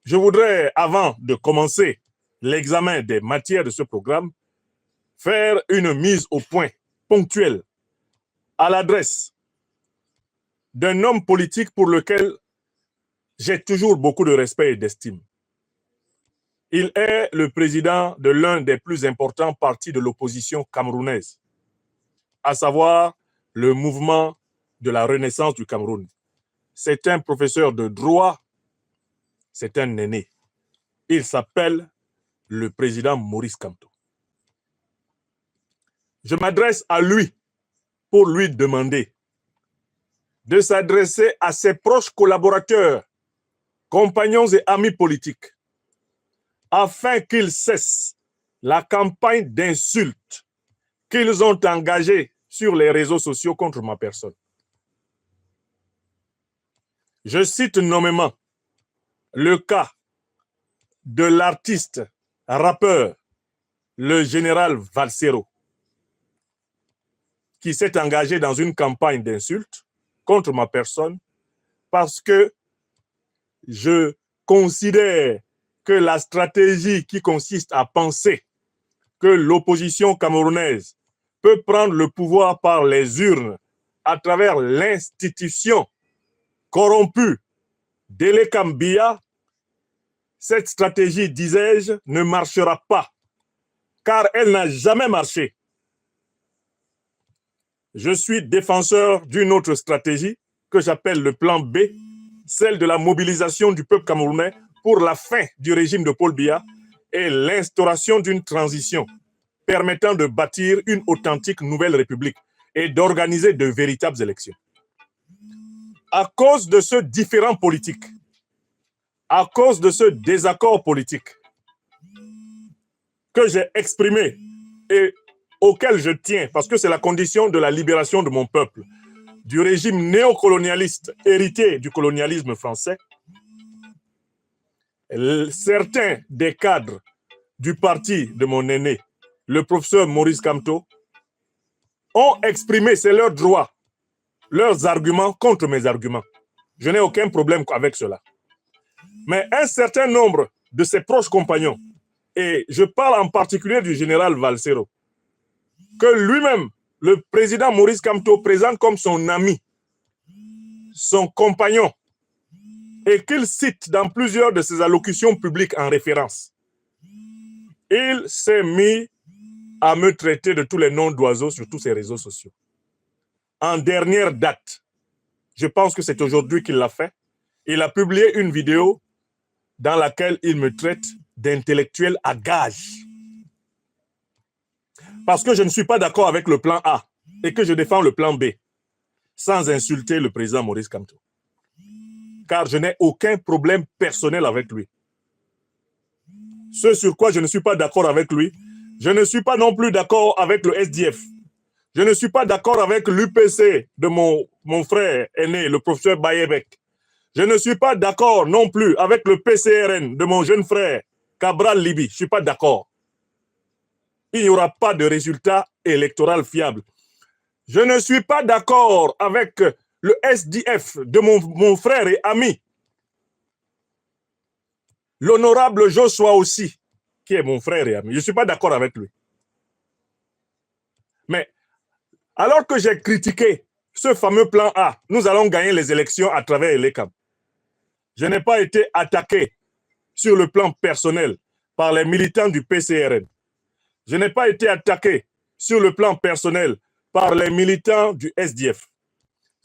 Je voudrais, avant de commencer l'examen des matières de ce programme, faire une mise au point ponctuelle à l'adresse d'un homme politique pour lequel j'ai toujours beaucoup de respect et d'estime. Il est le président de l'un des plus importants partis de l'opposition camerounaise, à savoir le mouvement de la Renaissance du Cameroun. C'est un professeur de droit, c'est un aîné. Il s'appelle le président Maurice Kamto. Je m'adresse à lui pour lui demander de s'adresser à ses proches collaborateurs, compagnons et amis politiques, afin qu'ils cessent la campagne d'insultes qu'ils ont engagée sur les réseaux sociaux contre ma personne. Je cite nommément le cas de l'artiste rappeur, le général Valsero, qui s'est engagé dans une campagne d'insultes contre ma personne parce que je considère que la stratégie qui consiste à penser que l'opposition camerounaise peut prendre le pouvoir par les urnes à travers l'institution corrompue d'Elekam Biya, cette stratégie, disais-je, ne marchera pas, car elle n'a jamais marché. Je suis défenseur d'une autre stratégie que j'appelle le plan B, celle de la mobilisation du peuple camerounais pour la fin du régime de Paul Biya et l'instauration d'une transition permettant de bâtir une authentique nouvelle république et d'organiser de véritables élections. À cause de ce différend politique, à cause de ce désaccord politique que j'ai exprimé et auquel je tiens, parce que c'est la condition de la libération de mon peuple, du régime néocolonialiste hérité du colonialisme français, certains des cadres du parti de mon aîné, le professeur Maurice Kamto, ont exprimé, c'est leur droit, leurs arguments contre mes arguments. Je n'ai aucun problème avec cela. Mais un certain nombre de ses proches compagnons, et je parle en particulier du général Valsero, que lui-même, le président Maurice Kamto, présente comme son ami, son compagnon, et qu'il cite dans plusieurs de ses allocutions publiques en référence. Il s'est mis à me traiter de tous les noms d'oiseaux sur tous ses réseaux sociaux. En dernière date, je pense que c'est aujourd'hui qu'il l'a fait, il a publié une vidéo dans laquelle il me traite d'intellectuel à gage. Parce que je ne suis pas d'accord avec le plan A et que je défends le plan B, sans insulter le président Maurice Kamto. Car je n'ai aucun problème personnel avec lui. Ce sur quoi je ne suis pas d'accord avec lui, je ne suis pas non plus d'accord avec le SDF. Je ne suis pas d'accord avec l'UPC de mon frère aîné, le professeur Bayebek. Je ne suis pas d'accord non plus avec le PCRN de mon jeune frère, Cabral Libi. Je ne suis pas d'accord. Il n'y aura pas de résultat électoral fiable. Je ne suis pas d'accord avec le SDF de mon frère et ami, l'honorable Joshua aussi, qui est mon frère et ami. Je ne suis pas d'accord avec lui. Mais alors que j'ai critiqué ce fameux plan A, nous allons gagner les élections à travers Elekam. Je n'ai pas été attaqué sur le plan personnel par les militants du PCRN. Je n'ai pas été attaqué sur le plan personnel par les militants du SDF.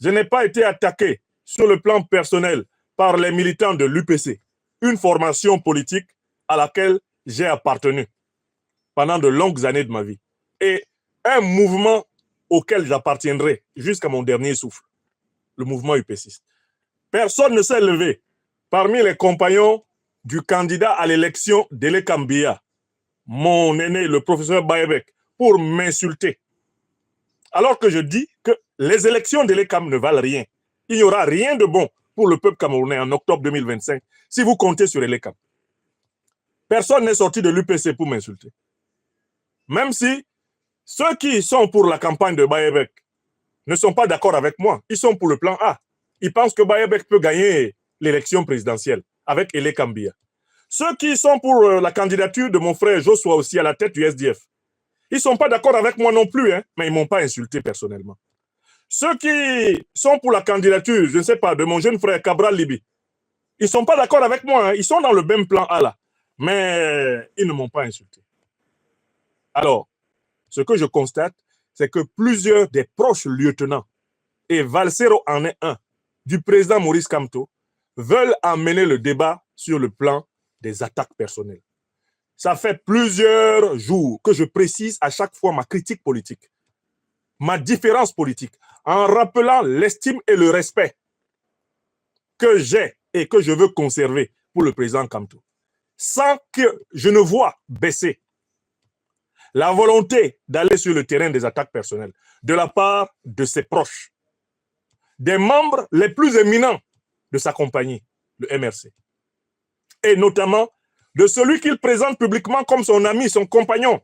Je n'ai pas été attaqué sur le plan personnel par les militants de l'UPC, une formation politique à laquelle j'ai appartenu pendant de longues années de ma vie, et un mouvement auquel j'appartiendrai jusqu'à mon dernier souffle, le mouvement UPCiste. Personne ne s'est levé parmi les compagnons du candidat à l'élection d'Elekam Biya, mon aîné, le professeur Bayebek, pour m'insulter. Alors que je dis que les élections d'Elekam ne valent rien. Il n'y aura rien de bon pour le peuple camerounais en octobre 2025 si vous comptez sur Elekam. Personne n'est sorti de l'UPC pour m'insulter. Même si ceux qui sont pour la campagne de Bayebek ne sont pas d'accord avec moi, ils sont pour le plan A. Ils pensent que Bayebek peut gagner l'élection présidentielle avec Elekam Biya. Ceux qui sont pour la candidature de mon frère Joshua aussi à la tête du SDF, ils ne sont pas d'accord avec moi non plus, hein, mais ils ne m'ont pas insulté personnellement. Ceux qui sont pour la candidature, je ne sais pas, de mon jeune frère Cabral Libi, ils ne sont pas d'accord avec moi, hein, ils sont dans le même plan A là, mais ils ne m'ont pas insulté. Alors, ce que je constate, c'est que plusieurs des proches lieutenants, et Valsero en est un, du président Maurice Kamto, veulent amener le débat sur le plan des attaques personnelles. Ça fait plusieurs jours que je précise à chaque fois ma critique politique, ma différence politique, en rappelant l'estime et le respect que j'ai et que je veux conserver pour le président Kamto, sans que je ne vois baisser la volonté d'aller sur le terrain des attaques personnelles de la part de ses proches, des membres les plus éminents de sa compagnie, le MRC, et notamment de celui qu'il présente publiquement comme son ami, son compagnon,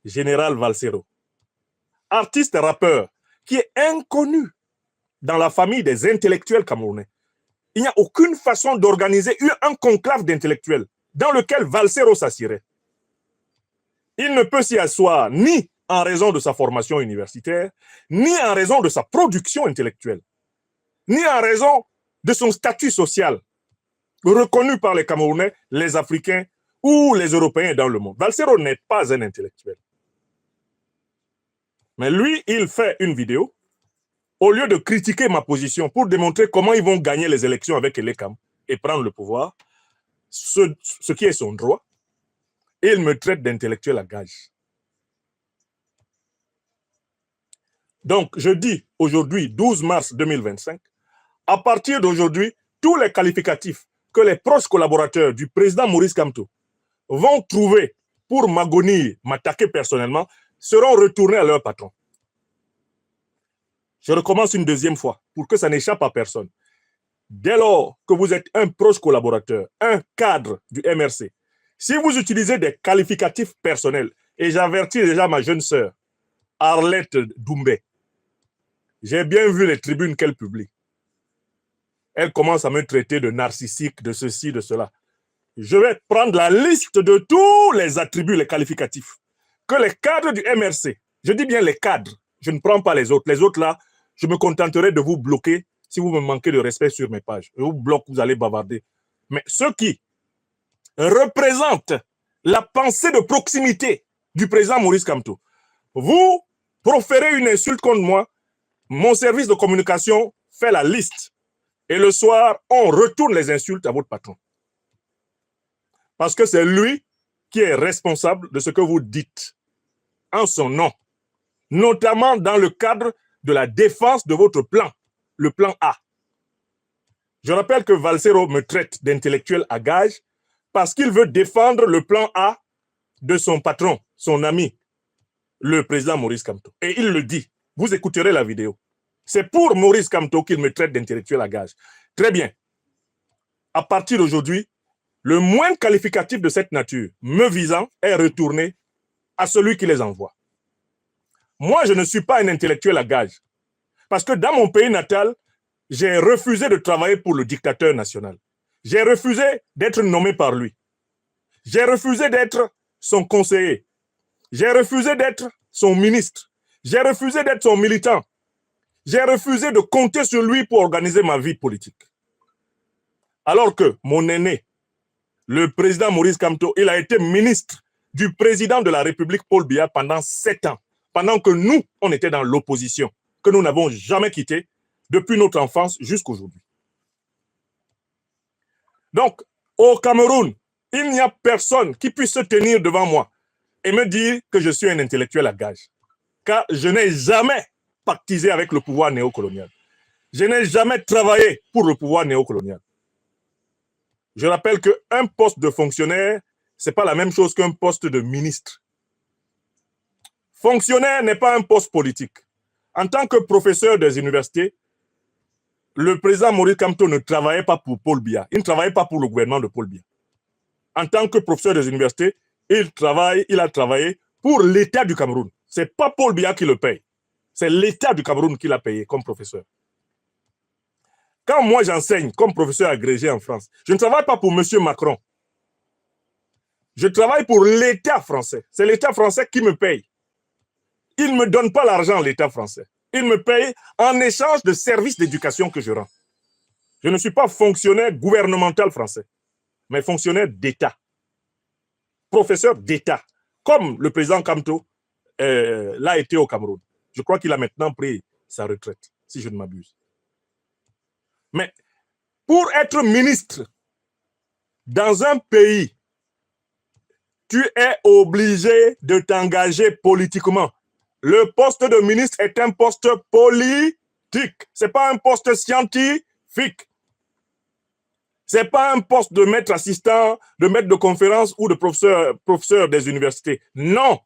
Général Valsero, artiste rappeur qui est inconnu dans la famille des intellectuels camerounais. Il n'y a aucune façon d'organiser un conclave d'intellectuels dans lequel Valsero s'assierait. Il ne peut s'y asseoir ni en raison de sa formation universitaire, ni en raison de sa production intellectuelle, ni en raison de son statut social, reconnu par les Camerounais, les Africains ou les Européens dans le monde. Valsero n'est pas un intellectuel. Mais lui, il fait une vidéo, au lieu de critiquer ma position pour démontrer comment ils vont gagner les élections avec Elekam et prendre le pouvoir, ce qui est son droit, et il me traite d'intellectuel à gage. Donc, je dis aujourd'hui, 12 mars 2025, à partir d'aujourd'hui, tous les qualificatifs que les proches collaborateurs du président Maurice Kamto vont trouver pour m'agonir, m'attaquer personnellement, seront retournés à leur patron. Je recommence une deuxième fois pour que ça n'échappe à personne. Dès lors que vous êtes un proche collaborateur, un cadre du MRC, si vous utilisez des qualificatifs personnels, et j'avertis déjà ma jeune sœur, Arlette Doumbé, j'ai bien vu les tribunes qu'elle publie. Elle commence à me traiter de narcissique, de ceci, de cela. Je vais prendre la liste de tous les attributs, les qualificatifs, que les cadres du MRC, je dis bien les cadres, je ne prends pas les autres. Les autres là, je me contenterai de vous bloquer si vous me manquez de respect sur mes pages. Je vous bloque, vous allez bavarder. Mais ceux qui représentent la pensée de proximité du président Maurice Kamto, vous proférez une insulte contre moi, mon service de communication fait la liste. Et le soir, on retourne les insultes à votre patron. Parce que c'est lui qui est responsable de ce que vous dites en son nom, notamment dans le cadre de la défense de votre plan, le plan A. Je rappelle que Valsero me traite d'intellectuel à gage parce qu'il veut défendre le plan A de son patron, son ami, le président Maurice Kamto. Et il le dit. Vous écouterez la vidéo. C'est pour Maurice Kamto qu'il me traite d'intellectuel à gage. Très bien. À partir d'aujourd'hui, le moindre qualificatif de cette nature me visant est retourné à celui qui les envoie. Moi, je ne suis pas un intellectuel à gage. Parce que dans mon pays natal, j'ai refusé de travailler pour le dictateur national. J'ai refusé d'être nommé par lui. J'ai refusé d'être son conseiller. J'ai refusé d'être son ministre. J'ai refusé d'être son militant. J'ai refusé de compter sur lui pour organiser ma vie politique. Alors que mon aîné, le président Maurice Kamto, il a été ministre du président de la République Paul Biya pendant 7 ans, pendant que nous, on était dans l'opposition, que nous n'avons jamais quitté depuis notre enfance jusqu'aujourd'hui. Donc, au Cameroun, il n'y a personne qui puisse se tenir devant moi et me dire que je suis un intellectuel à gage. Car je n'ai jamais pactisé avec le pouvoir néocolonial. Je n'ai jamais travaillé pour le pouvoir néocolonial. Je rappelle qu'un poste de fonctionnaire, ce n'est pas la même chose qu'un poste de ministre. Fonctionnaire n'est pas un poste politique. En tant que professeur des universités, le président Maurice Kamto ne travaillait pas pour Paul Biya. Il ne travaillait pas pour le gouvernement de Paul Biya. En tant que professeur des universités, il a travaillé pour l'État du Cameroun. Ce n'est pas Paul Biya qui le paye. C'est l'État du Cameroun qui l'a payé comme professeur. Quand moi j'enseigne comme professeur agrégé en France, je ne travaille pas pour M. Macron. Je travaille pour l'État français. C'est l'État français qui me paye. Il ne me donne pas l'argent, l'État français. Il me paye en échange de services d'éducation que je rends. Je ne suis pas fonctionnaire gouvernemental français, mais fonctionnaire d'État. Professeur d'État. Comme le président Kamto l'a été au Cameroun. Je crois qu'il a maintenant pris sa retraite, si je ne m'abuse. Mais pour être ministre dans un pays, tu es obligé de t'engager politiquement. Le poste de ministre est un poste politique. Ce n'est pas un poste scientifique. Ce n'est pas un poste de maître assistant, de maître de conférence ou de professeur des universités. Non.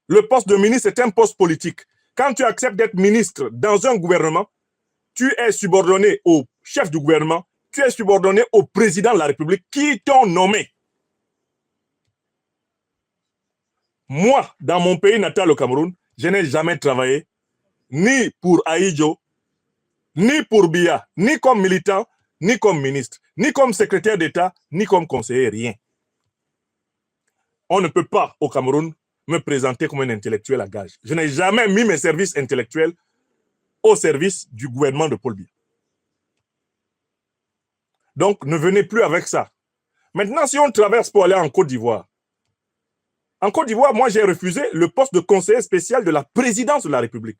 Le poste de ministre est un poste politique. Quand tu acceptes d'être ministre dans un gouvernement, tu es subordonné au chef du gouvernement, tu es subordonné au président de la République qui t'ont nommé. Moi, dans mon pays natal, le Cameroun, je n'ai jamais travaillé ni pour Aïdjo, ni pour Biya, ni comme militant, ni comme ministre, ni comme secrétaire d'État, ni comme conseiller, rien. On ne peut pas, au Cameroun, me présenter comme un intellectuel à gage. Je n'ai jamais mis mes services intellectuels au service du gouvernement de Paul Biya. Donc, ne venez plus avec ça. Maintenant, si on traverse pour aller en Côte d'Ivoire, en Côte d'Ivoire, moi, j'ai refusé le poste de conseiller spécial de la présidence de la République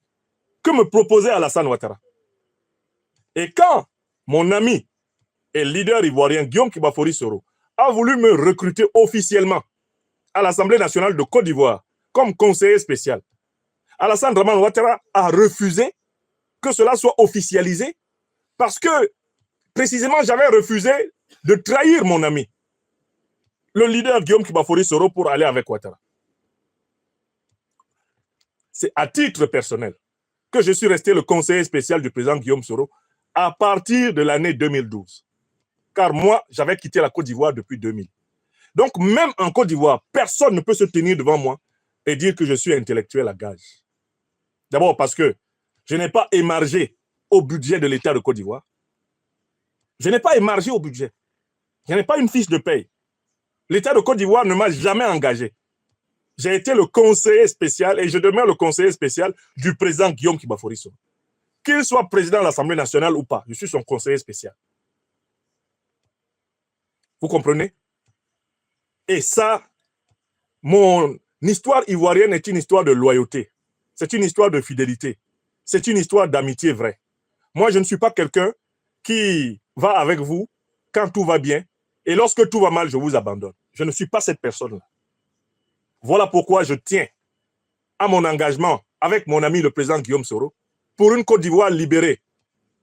que me proposait Alassane Ouattara. Et quand mon ami et leader ivoirien Guillaume Kibafori Soro a voulu me recruter officiellement à l'Assemblée nationale de Côte d'Ivoire comme conseiller spécial, Alassane Draman Ouattara a refusé que cela soit officialisé parce que, précisément, j'avais refusé de trahir mon ami, le leader Guillaume Kibafori Soro, pour aller avec Ouattara. C'est à titre personnel que je suis resté le conseiller spécial du président Guillaume Soro à partir de l'année 2012. Car moi, j'avais quitté la Côte d'Ivoire depuis 2000. Donc, même en Côte d'Ivoire, personne ne peut se tenir devant moi et dire que je suis intellectuel à gage. D'abord parce que je n'ai pas émargé au budget de l'État de Côte d'Ivoire. Je n'ai pas émargé au budget. Je n'ai pas une fiche de paye. L'État de Côte d'Ivoire ne m'a jamais engagé. J'ai été le conseiller spécial et je demeure le conseiller spécial du président Guillaume Kibafori Soro. Qu'il soit président de l'Assemblée nationale ou pas, je suis son conseiller spécial. Vous comprenez? Et ça, mon histoire ivoirienne est une histoire de loyauté. C'est une histoire de fidélité. C'est une histoire d'amitié vraie. Moi, je ne suis pas quelqu'un qui va avec vous quand tout va bien et lorsque tout va mal, je vous abandonne. Je ne suis pas cette personne-là. Voilà pourquoi je tiens à mon engagement avec mon ami le président Guillaume Soro pour une Côte d'Ivoire libérée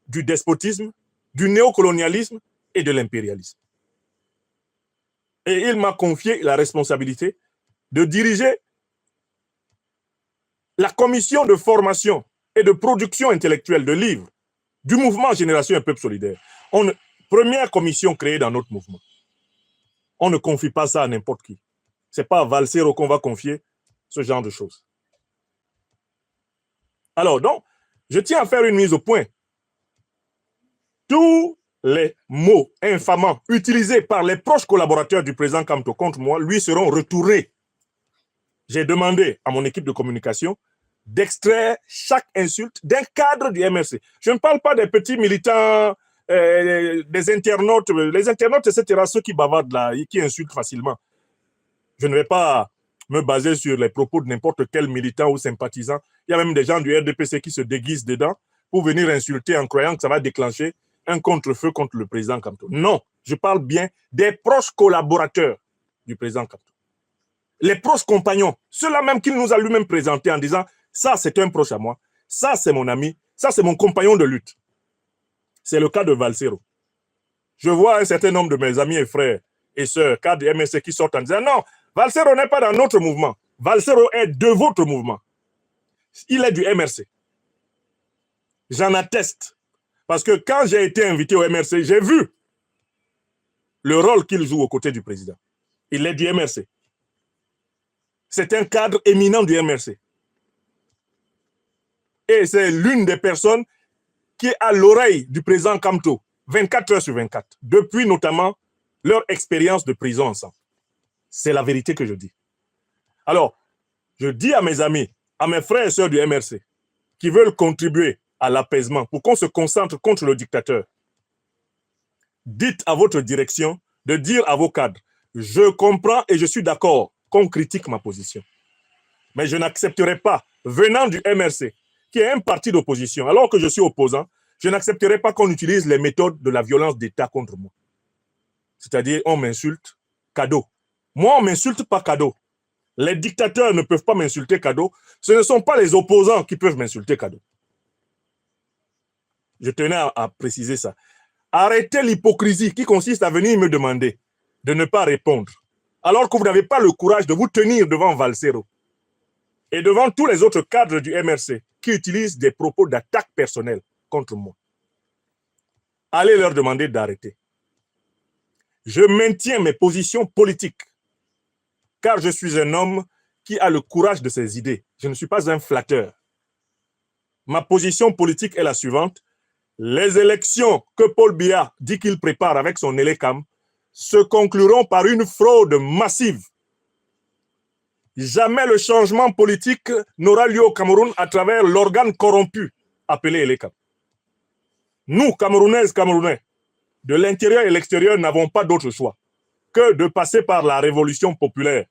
du despotisme, du néocolonialisme et de l'impérialisme. Et il m'a confié la responsabilité de diriger la commission de formation et de production intellectuelle de livres du mouvement Génération et Peuple Solidaire. Première commission créée dans notre mouvement. On ne confie pas ça à n'importe qui. Ce n'est pas à Valsero qu'on va confier ce genre de choses. Alors, donc, je tiens à faire une mise au point. Tous les mots infamants utilisés par les proches collaborateurs du président Kamto contre moi lui seront retournés. J'ai demandé à mon équipe de communication d'extraire chaque insulte d'un cadre du MRC. Je ne parle pas des petits militants, des internautes. Les internautes, etc., ceux qui bavardent là, qui insultent facilement. Je ne vais pas me baser sur les propos de n'importe quel militant ou sympathisant. Il y a même des gens du RDPC qui se déguisent dedans pour venir insulter en croyant que ça va déclencher un contre-feu contre le président Kamto. Non, je parle bien des proches collaborateurs du président Kamto. Les proches compagnons, ceux-là même qu'il nous a lui-même présentés en disant « ça, c'est un proche à moi, ça, c'est mon ami, ça, c'est mon compagnon de lutte ». C'est le cas de Valsero. Je vois un certain nombre de mes amis et frères et sœurs, cadres du MSC, qui sortent en disant « non, Valsero n'est pas dans notre mouvement. Valsero est de votre mouvement. Il est du MRC. » J'en atteste. Parce que quand j'ai été invité au MRC, j'ai vu le rôle qu'il joue aux côtés du président. Il est du MRC. C'est un cadre éminent du MRC. Et c'est l'une des personnes qui est à l'oreille du président Kamto, 24 heures sur 24, depuis notamment leur expérience de prison ensemble. C'est la vérité que je dis. Alors, je dis à mes amis, à mes frères et sœurs du MRC, qui veulent contribuer à l'apaisement pour qu'on se concentre contre le dictateur, dites à votre direction de dire à vos cadres, je comprends et je suis d'accord qu'on critique ma position. Mais je n'accepterai pas, venant du MRC, qui est un parti d'opposition, alors que je suis opposant, je n'accepterai pas qu'on utilise les méthodes de la violence d'État contre moi. C'est-à-dire, on m'insulte, cadeau. Moi, on ne m'insulte pas cadeau. Les dictateurs ne peuvent pas m'insulter cadeau. Ce ne sont pas les opposants qui peuvent m'insulter cadeau. Je tenais à préciser ça. Arrêtez l'hypocrisie qui consiste à venir me demander de ne pas répondre, alors que vous n'avez pas le courage de vous tenir devant Valsero et devant tous les autres cadres du MRC qui utilisent des propos d'attaque personnelle contre moi. Allez leur demander d'arrêter. Je maintiens mes positions politiques, car je suis un homme qui a le courage de ses idées. Je ne suis pas un flatteur. Ma position politique est la suivante. Les élections que Paul Biya dit qu'il prépare avec son Elecam se concluront par une fraude massive. Jamais le changement politique n'aura lieu au Cameroun à travers l'organe corrompu appelé Elecam. Nous, Camerounaises, Camerounais, de l'intérieur et l'extérieur, n'avons pas d'autre choix que de passer par la révolution populaire,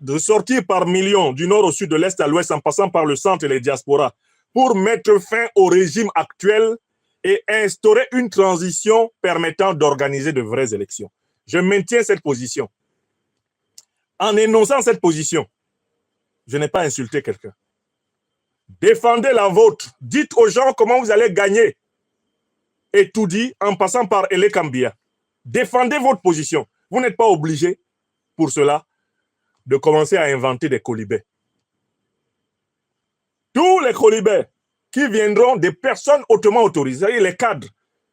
de sortir par millions du nord au sud, de l'est à l'ouest, en passant par le centre et les diasporas, pour mettre fin au régime actuel et instaurer une transition permettant d'organiser de vraies élections. Je maintiens cette position. En énonçant cette position, je n'ai pas insulté quelqu'un. Défendez la vôtre. Dites aux gens comment vous allez gagner. Et tout dit en passant par Elecam Biya. Défendez votre position. Vous n'êtes pas obligé, pour cela, de commencer à inventer des colibets. Tous les colibets qui viendront des personnes hautement autorisées, les cadres,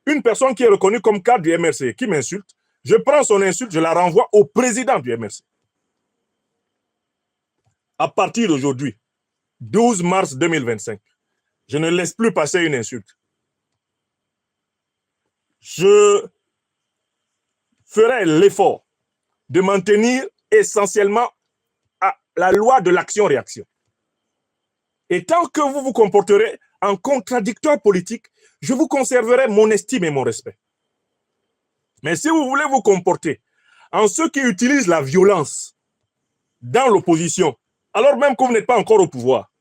une personne qui est reconnue comme cadre du MRC, qui m'insulte, je prends son insulte, je la renvoie au président du MRC. À partir d'aujourd'hui, 12 mars 2025, je ne laisse plus passer une insulte. Je ferai l'effort de maintenir essentiellement à la loi de l'action-réaction. Et tant que vous vous comporterez en contradicteur politique, je vous conserverai mon estime et mon respect. Mais si vous voulez vous comporter en ceux qui utilisent la violence dans l'opposition, alors même que vous n'êtes pas encore au pouvoir,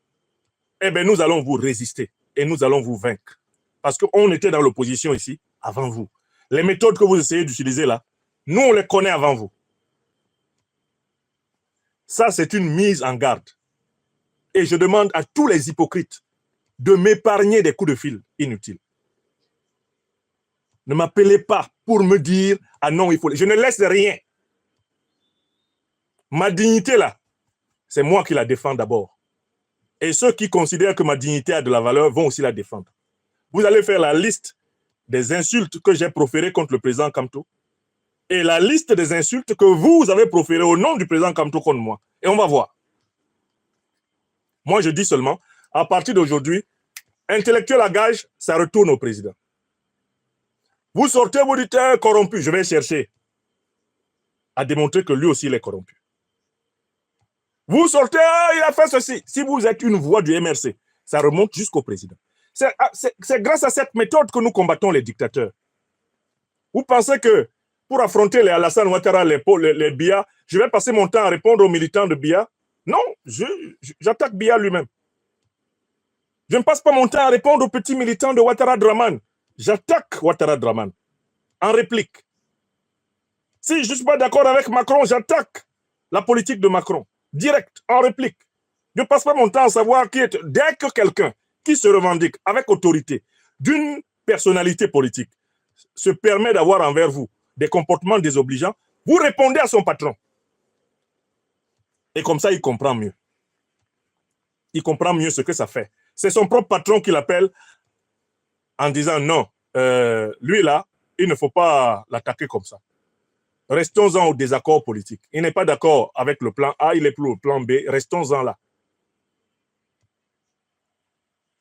eh bien nous allons vous résister et nous allons vous vaincre. Parce qu'on était dans l'opposition ici avant vous. Les méthodes que vous essayez d'utiliser là, nous on les connaît avant vous. Ça, c'est une mise en garde. Et je demande à tous les hypocrites de m'épargner des coups de fil inutiles. Ne m'appelez pas pour me dire « Ah non, il faut... » Je ne laisse rien. Ma dignité là, c'est moi qui la défends d'abord. Et ceux qui considèrent que ma dignité a de la valeur vont aussi la défendre. Vous allez faire la liste des insultes que j'ai proférées contre le président Kamto et la liste des insultes que vous avez proférées au nom du président Kamto contre moi. Et on va voir. Moi, je dis seulement, à partir d'aujourd'hui, intellectuel à gage, ça retourne au président. Vous sortez, vous dites corrompu. Je vais chercher à démontrer que lui aussi, il est corrompu. Vous sortez, il a fait ceci. Si vous êtes une voix du MRC, ça remonte jusqu'au président. C'est grâce à cette méthode que nous combattons les dictateurs. Vous pensez que pour affronter les Alassane Ouattara, les Biya, je vais passer mon temps à répondre aux militants de Biya? Non, j'attaque Biya lui-même. Je ne passe pas mon temps à répondre aux petits militants de Ouattara Draman. J'attaque Ouattara Draman en réplique. Si je ne suis pas d'accord avec Macron, j'attaque la politique de Macron, direct, en réplique. Je ne passe pas mon temps à savoir qui est... Dès que quelqu'un qui se revendique avec autorité d'une personnalité politique se permet d'avoir envers vous des comportements désobligeants, vous répondez à son patron. Et comme ça, il comprend mieux. Il comprend mieux ce que ça fait. C'est son propre patron qui l'appelle en disant non, lui là, il ne faut pas l'attaquer comme ça. Restons-en au désaccord politique. Il n'est pas d'accord avec le plan A, il est plus au plan B. Restons-en là.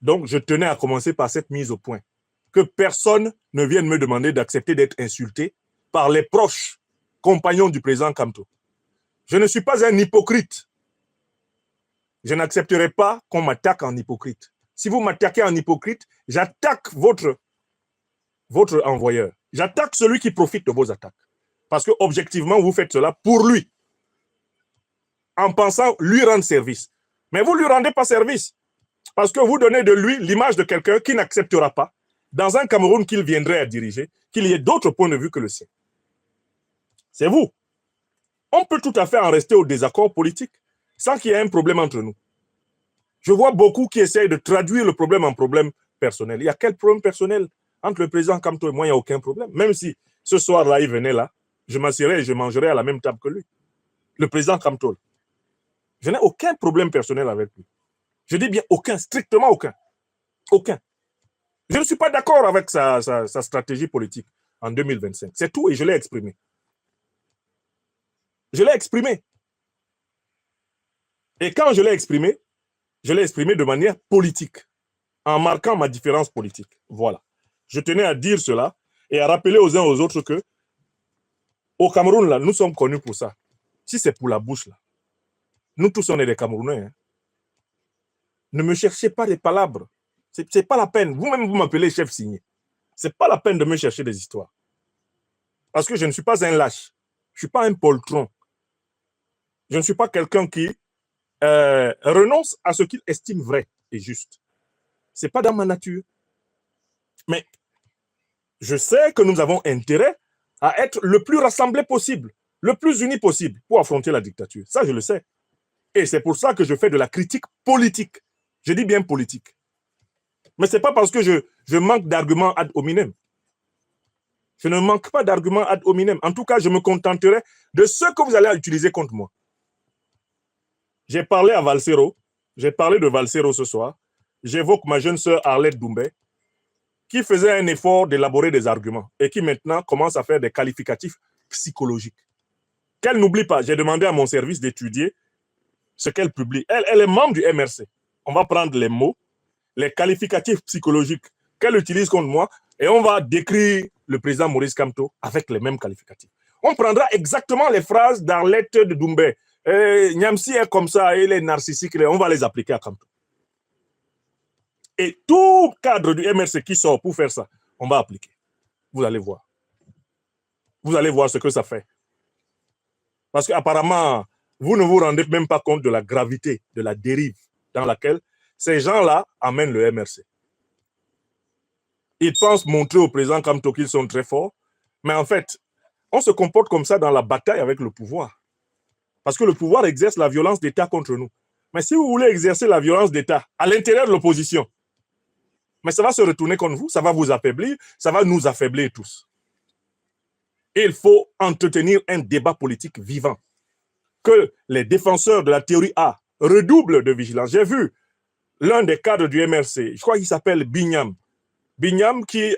Donc, je tenais à commencer par cette mise au point. Que personne ne vienne me demander d'accepter d'être insulté par les proches compagnons du président Kamto. Je ne suis pas un hypocrite. Je n'accepterai pas qu'on m'attaque en hypocrite. Si vous m'attaquez en hypocrite, j'attaque votre envoyeur. J'attaque celui qui profite de vos attaques. Parce que objectivement, vous faites cela pour lui. En pensant lui rendre service. Mais vous ne lui rendez pas service. Parce que vous donnez de lui l'image de quelqu'un qui n'acceptera pas, dans un Cameroun qu'il viendrait à diriger, qu'il y ait d'autres points de vue que le sien. C'est vous. On peut tout à fait en rester au désaccord politique sans qu'il y ait un problème entre nous. Je vois beaucoup qui essayent de traduire le problème en problème personnel. Il y a quel problème personnel entre le président Kamto et moi? Il n'y a aucun problème. Même si ce soir-là, il venait là, je m'assurerais et je mangerais à la même table que lui. Le président Kamto. Je n'ai aucun problème personnel avec lui. Je dis bien aucun, strictement aucun. Aucun. Je ne suis pas d'accord avec sa stratégie politique en 2025. C'est tout et je l'ai exprimé. Je l'ai exprimé. Et quand je l'ai exprimé de manière politique, en marquant ma différence politique. Voilà. Je tenais à dire cela et à rappeler aux uns aux autres que au Cameroun, là, nous sommes connus pour ça. Si c'est pour la bouche, là, nous tous, on est des Camerounais. Hein. Ne me cherchez pas des palabres. C'est pas la peine. Vous-même, vous m'appelez chef signé. C'est pas la peine de me chercher des histoires. Parce que je ne suis pas un lâche. Je ne suis pas un poltron. Je ne suis pas quelqu'un qui renonce à ce qu'il estime vrai et juste. Ce n'est pas dans ma nature. Mais je sais que nous avons intérêt à être le plus rassemblés possible, le plus unis possible pour affronter la dictature. Ça, je le sais. Et c'est pour ça que je fais de la critique politique. Je dis bien politique. Mais ce n'est pas parce que je manque d'arguments ad hominem. Je ne manque pas d'arguments ad hominem. En tout cas, je me contenterai de ce que vous allez utiliser contre moi. J'ai parlé à Valsero. J'ai parlé de Valsero ce soir. J'évoque ma jeune sœur Arlette Doumbé, qui faisait un effort d'élaborer des arguments et qui maintenant commence à faire des qualificatifs psychologiques. Qu'elle n'oublie pas, j'ai demandé à mon service d'étudier ce qu'elle publie. Elle est membre du MRC. On va prendre les mots, les qualificatifs psychologiques qu'elle utilise contre moi et on va décrire le président Maurice Kamto avec les mêmes qualificatifs. On prendra exactement les phrases d'Arlette de Doumbé. Niamsi est comme ça, il est narcissique, on va les appliquer à Kamto. Et tout cadre du MRC qui sort pour faire ça, on va appliquer. Vous allez voir. Vous allez voir ce que ça fait. Parce qu'apparemment, vous ne vous rendez même pas compte de la gravité, de la dérive dans laquelle ces gens-là amènent le MRC. Ils pensent montrer au président Kamto qu'ils sont très forts, mais en fait, on se comporte comme ça dans la bataille avec le pouvoir. Parce que le pouvoir exerce la violence d'État contre nous. Mais si vous voulez exercer la violence d'État à l'intérieur de l'opposition, mais ça va se retourner contre vous, ça va vous affaiblir, ça va nous affaiblir tous. Et il faut entretenir un débat politique vivant. Que les défenseurs de la théorie A redoublent de vigilance. J'ai vu l'un des cadres du MRC, je crois qu'il s'appelle Binyam. Binyam qui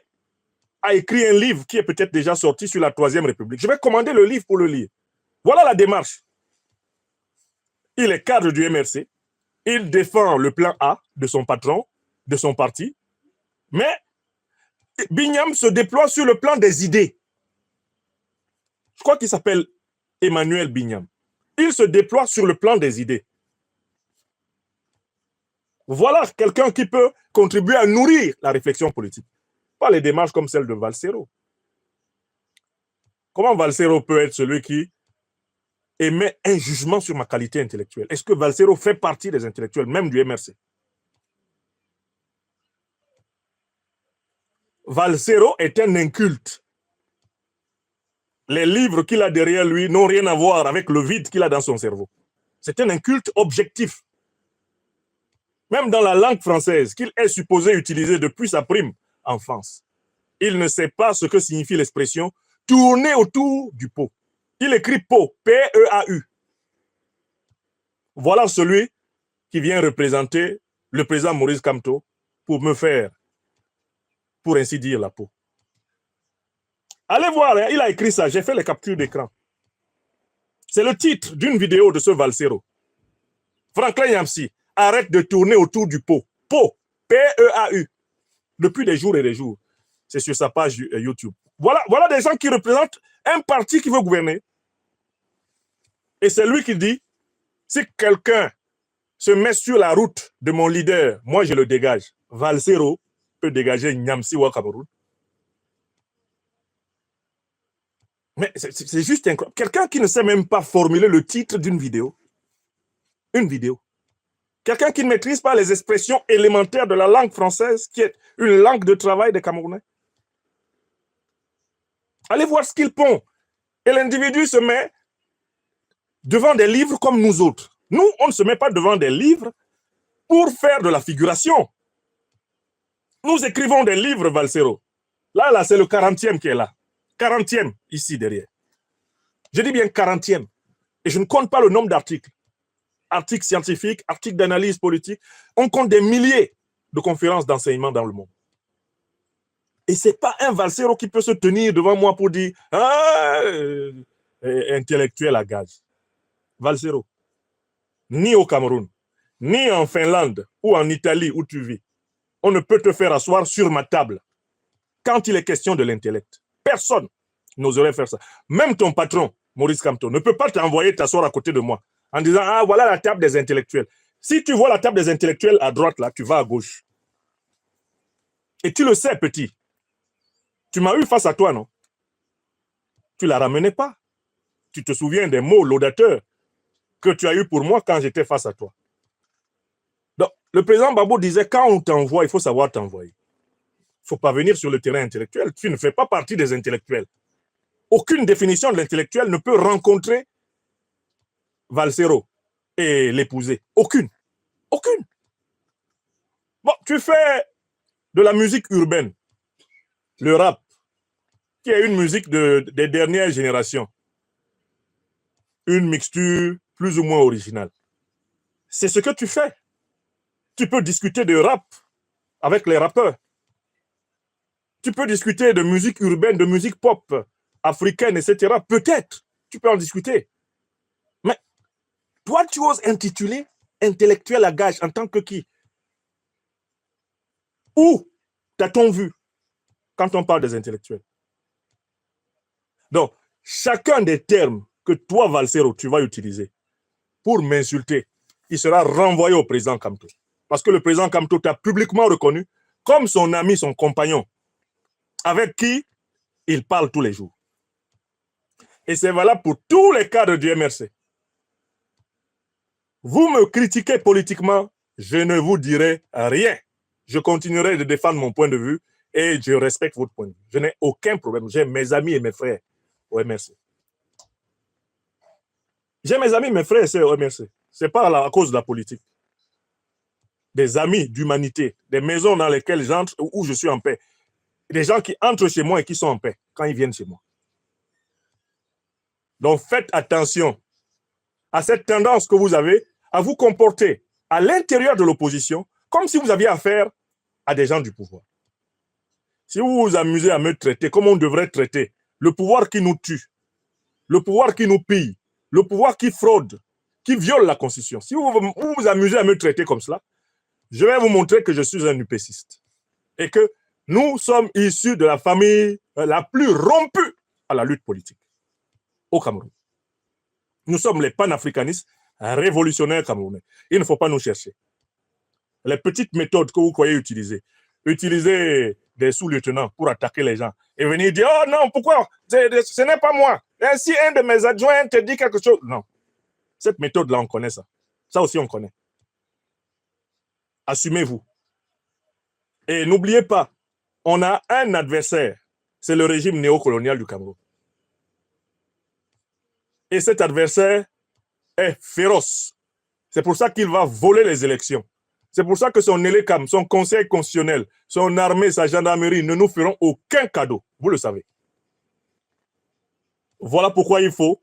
a écrit un livre qui est peut-être déjà sorti sur la Troisième République. Je vais commander le livre pour le lire. Voilà la démarche. Il est cadre du MRC. Il défend le plan A de son patron, de son parti. Mais Binyam se déploie sur le plan des idées. Je crois qu'il s'appelle Emmanuel Binyam. Il se déploie sur le plan des idées. Voilà quelqu'un qui peut contribuer à nourrir la réflexion politique. Pas les démarches comme celle de Valsero. Comment Valsero peut être celui qui émet un jugement sur ma qualité intellectuelle? Est-ce que Valsero fait partie des intellectuels, même du MRC? Valsero est un inculte. Les livres qu'il a derrière lui n'ont rien à voir avec le vide qu'il a dans son cerveau. C'est un inculte objectif. Même dans la langue française, qu'il est supposé utiliser depuis sa prime enfance, il ne sait pas ce que signifie l'expression « tourner autour du pot ». Il écrit « pot », P-E-A-U. Voilà celui qui vient représenter le président Maurice Kamto pour me faire, pour ainsi dire, la peau. Allez voir, il a écrit ça, j'ai fait les captures d'écran. C'est le titre d'une vidéo de ce Valsero. Franklin Yamsi, arrête de tourner autour du pot. Pot, PEAU. Depuis des jours et des jours. C'est sur sa page YouTube. Voilà des gens qui représentent un parti qui veut gouverner. Et c'est lui qui dit, si quelqu'un se met sur la route de mon leader, moi je le dégage. Valsero peut dégager Nyamsi au Cameroun. Mais c'est juste incroyable. Quelqu'un qui ne sait même pas formuler le titre d'une vidéo. Une vidéo. Quelqu'un qui ne maîtrise pas les expressions élémentaires de la langue française, qui est une langue de travail des Camerounais. Allez voir ce qu'il pond. Et l'individu se met devant des livres comme nous autres. Nous, on ne se met pas devant des livres pour faire de la figuration. Nous écrivons des livres, Valsero. Là, c'est le 40e qui est là. 40e, ici derrière. Je dis bien 40e. Et je ne compte pas le nombre d'articles. Articles scientifiques, articles d'analyse politique. On compte des milliers de conférences d'enseignement dans le monde. Et ce n'est pas un Valsero qui peut se tenir devant moi pour dire intellectuel à gage. Valsero. Ni au Cameroun, ni en Finlande ou en Italie où tu vis. On ne peut te faire asseoir sur ma table quand il est question de l'intellect. Personne n'oserait faire ça. Même ton patron, Maurice Kamto, ne peut pas t'envoyer t'asseoir à côté de moi en disant « Ah, voilà la table des intellectuels ». Si tu vois la table des intellectuels à droite, là, tu vas à gauche. Et tu le sais, petit. Tu m'as eu face à toi, non? Tu ne la ramenais pas. Tu te souviens des mots laudateurs que tu as eu pour moi quand j'étais face à toi. Donc, le président Babou disait, quand on t'envoie, il faut savoir t'envoyer. Il ne faut pas venir sur le terrain intellectuel. Tu ne fais pas partie des intellectuels. Aucune définition de l'intellectuel ne peut rencontrer Valsero et l'épouser. Aucune. Aucune. Bon, tu fais de la musique urbaine, le rap, qui est une musique des dernières générations. Une mixture plus ou moins originale. C'est ce que tu fais. Tu peux discuter de rap avec les rappeurs. Tu peux discuter de musique urbaine, de musique pop africaine, etc. Peut-être, tu peux en discuter. Mais toi, tu oses intituler intellectuel à gage en tant que qui? Où t'as-t-on vu quand on parle des intellectuels? Donc, chacun des termes que toi, Valsero, tu vas utiliser pour m'insulter, il sera renvoyé au président Kamto. Parce que le président Kamto t'a publiquement reconnu comme son ami, son compagnon, avec qui il parle tous les jours. Et c'est valable pour tous les cadres du MRC. Vous me critiquez politiquement, je ne vous dirai rien. Je continuerai de défendre mon point de vue et je respecte votre point de vue. Je n'ai aucun problème. J'ai mes amis et mes frères au MRC. J'ai mes amis et mes frères et sœurs au MRC. Ce n'est pas à cause de la politique. Des amis d'humanité, des maisons dans lesquelles j'entre où je suis en paix. Des gens qui entrent chez moi et qui sont en paix quand ils viennent chez moi. Donc faites attention à cette tendance que vous avez à vous comporter à l'intérieur de l'opposition comme si vous aviez affaire à des gens du pouvoir. Si vous vous amusez à me traiter comme on devrait traiter le pouvoir qui nous tue, le pouvoir qui nous pille, le pouvoir qui fraude, qui viole la Constitution, si vous vous amusez à me traiter comme cela, je vais vous montrer que je suis un UPCiste et que nous sommes issus de la famille la plus rompue à la lutte politique au Cameroun. Nous sommes les panafricanistes révolutionnaires camerounais. Il ne faut pas nous chercher. Les petites méthodes que vous croyez utiliser des sous-lieutenants pour attaquer les gens et venir dire « Oh non, pourquoi? Ce n'est pas moi. Et si un de mes adjoints te dit quelque chose... » Non. Cette méthode-là, on connaît ça. Ça aussi, on connaît. Assumez-vous. Et n'oubliez pas, on a un adversaire. C'est le régime néocolonial du Cameroun. Et cet adversaire est féroce. C'est pour ça qu'il va voler les élections. C'est pour ça que son ELECAM, son conseil constitutionnel, son armée, sa gendarmerie ne nous feront aucun cadeau. Vous le savez. Voilà pourquoi il faut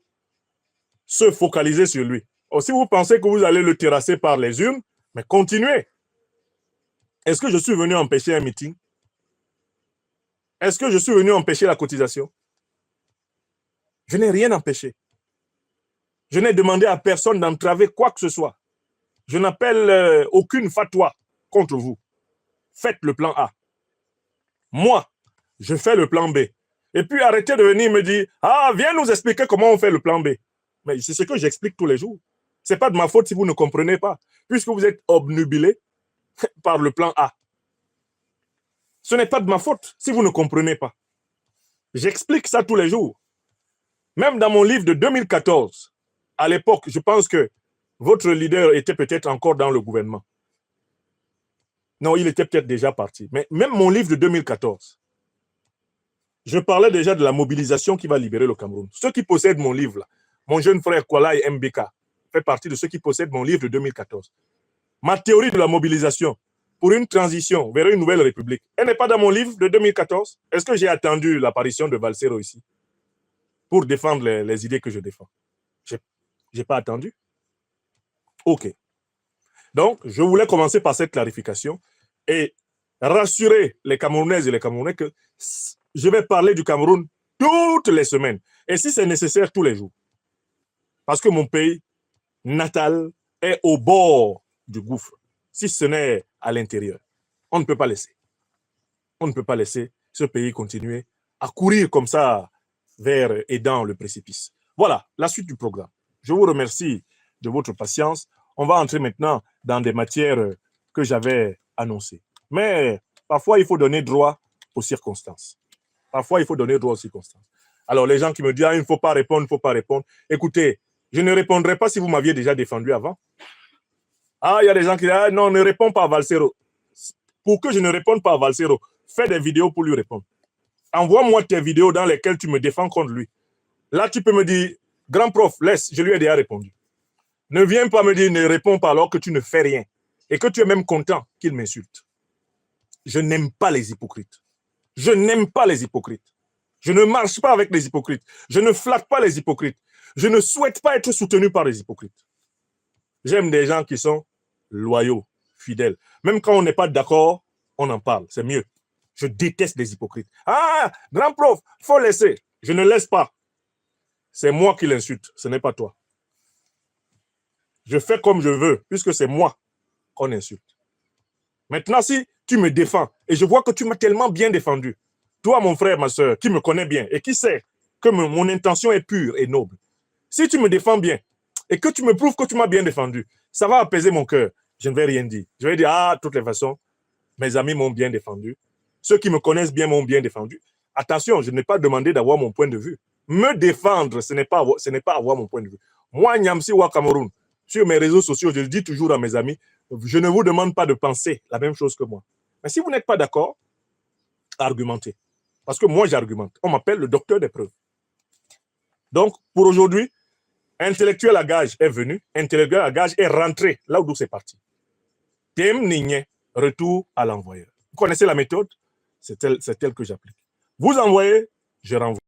se focaliser sur lui. Si vous pensez que vous allez le terrasser par les urnes, mais continuez. Est-ce que je suis venu empêcher un meeting? Est-ce que je suis venu empêcher la cotisation? Je n'ai rien empêché. Je n'ai demandé à personne d'entraver quoi que ce soit. Je n'appelle aucune fatwa contre vous. faites le plan A. Moi, je fais le plan B. Et puis arrêtez de venir me dire, ah, viens nous expliquer comment on fait le plan B. Mais c'est ce que j'explique tous les jours. Ce n'est pas de ma faute si vous ne comprenez pas, puisque vous êtes obnubilé par le plan A. Ce n'est pas de ma faute si vous ne comprenez pas. J'explique ça tous les jours. Même dans mon livre de 2014, à l'époque, je pense que votre leader était peut-être encore dans le gouvernement. Non, il était peut-être déjà parti. Mais même mon livre de 2014, je parlais déjà de la mobilisation qui va libérer le Cameroun. Ceux qui possèdent mon livre, là, mon jeune frère Kwalai MBK, fait partie de ceux qui possèdent mon livre de 2014. Ma théorie de la mobilisation pour une transition vers une nouvelle république, elle n'est pas dans mon livre de 2014. Est-ce que j'ai attendu l'apparition de Valsero ici pour défendre les idées que je défends? Je n'ai pas attendu. OK. Donc, je voulais commencer par cette clarification et rassurer les Camerounaises et les Camerounais que je vais parler du Cameroun toutes les semaines. Et si c'est nécessaire, tous les jours. Parce que mon pays natal est au bord du gouffre, si ce n'est à l'intérieur. On ne peut pas laisser. On ne peut pas laisser ce pays continuer à courir comme ça vers et dans le précipice. Voilà, la suite du programme. Je vous remercie de votre patience. On va entrer maintenant dans des matières que j'avais annoncées. Mais parfois, il faut donner droit aux circonstances. Parfois, il faut donner droit aux circonstances. Alors, les gens qui me disent, ah, il ne faut pas répondre, il ne faut pas répondre. Écoutez, je ne répondrai pas si vous m'aviez déjà défendu avant. Ah, il y a des gens qui disent, ah, non, ne réponds pas à Valsero. Pour que je ne réponde pas à Valsero, fais des vidéos pour lui répondre. Envoie-moi tes vidéos dans lesquelles tu me défends contre lui. Là, tu peux me dire, grand prof, laisse, je lui ai déjà répondu. Ne viens pas me dire, ne réponds pas alors que tu ne fais rien. Et que tu es même content qu'il m'insulte. Je n'aime pas les hypocrites. Je n'aime pas les hypocrites. Je ne marche pas avec les hypocrites. Je ne flatte pas les hypocrites. Je ne souhaite pas être soutenu par les hypocrites. J'aime des gens qui sont loyaux, fidèles. Même quand on n'est pas d'accord, on en parle. C'est mieux. Je déteste les hypocrites. Ah, grand prof, il faut laisser. Je ne laisse pas. C'est moi qui l'insulte, ce n'est pas toi. Je fais comme je veux, puisque c'est moi qu'on insulte. Maintenant, si tu me défends, et je vois que tu m'as tellement bien défendu, toi, mon frère, ma soeur, qui me connaît bien, et qui sait que mon intention est pure et noble, si tu me défends bien, et que tu me prouves que tu m'as bien défendu, ça va apaiser mon cœur. Je ne vais rien dire. Je vais dire, ah, de toutes les façons, mes amis m'ont bien défendu. Ceux qui me connaissent bien m'ont bien défendu. Attention, je n'ai pas demandé d'avoir mon point de vue. Me défendre, ce n'est pas avoir mon point de vue. Moi, Nyamsi Wa Cameroun, sur mes réseaux sociaux, je le dis toujours à mes amis, je ne vous demande pas de penser la même chose que moi. Mais si vous n'êtes pas d'accord, argumentez. Parce que moi, j'argumente. On m'appelle le docteur des preuves. Donc, pour aujourd'hui, Intellectuel à gage est venu, Intellectuel à gage est rentré là où c'est parti. Thème Nigné, retour à l'envoyeur. Vous connaissez la méthode? C'est telle que j'applique. Vous envoyez, je renvoie.